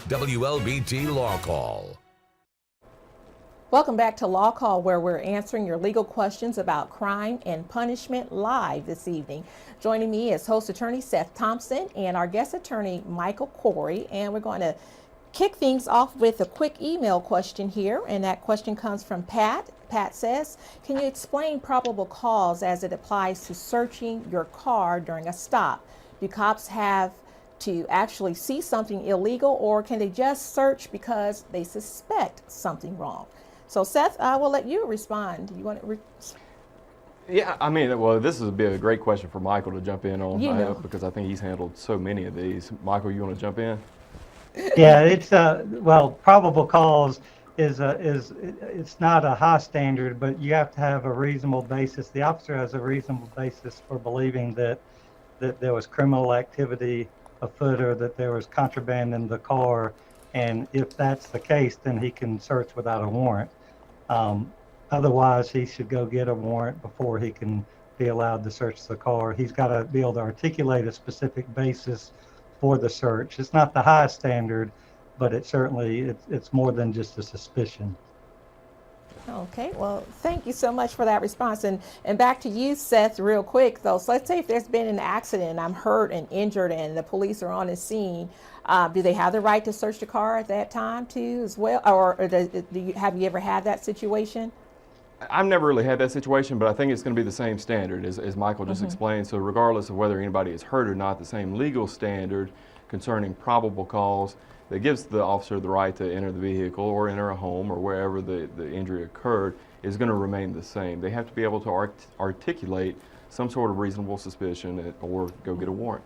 WLBT Law Call. Welcome back to Law Call, where we're answering your legal questions about crime and punishment live this evening. Joining me is host attorney Seth Thompson and our guest attorney Michael Corey, and we're going to kick things off with a quick email question here, and that question comes from Pat. Pat says, can you explain probable cause as it applies to searching your car during a stop? Do cops have to actually see something illegal, or can they just search because they suspect something wrong? So Seth, I will let you respond. You want to Yeah, I mean, well, this would be a great question for Michael to jump in on, because I think he's handled so many of these. Michael, you want to jump in? Yeah, it's well, probable cause is it's not a high standard, but you have to have a reasonable basis. The officer has a reasonable basis for believing that there was criminal activity afoot or that there was contraband in the car, and if that's the case, then he can search without a warrant. Otherwise, he should go get a warrant before he can be allowed to search the car. He's got to be able to articulate a specific basis for the search. It's not the highest standard, but it certainly it's more than just a suspicion. Okay, well, thank you so much for that response. And back to you, Seth, real quick though. So let's say if there's been an accident, I'm hurt and injured, and the police are on the scene. Do they have the right to search the car at that time too, as well, or have you ever had that situation? I've never really had that situation, but I think it's going to be the same standard as Michael just explained. So regardless of whether anybody is hurt or not, the same legal standard concerning probable cause that gives the officer the right to enter the vehicle or enter a home or wherever the injury occurred is going to remain the same. They have to be able to articulate some sort of reasonable suspicion or go get a warrant.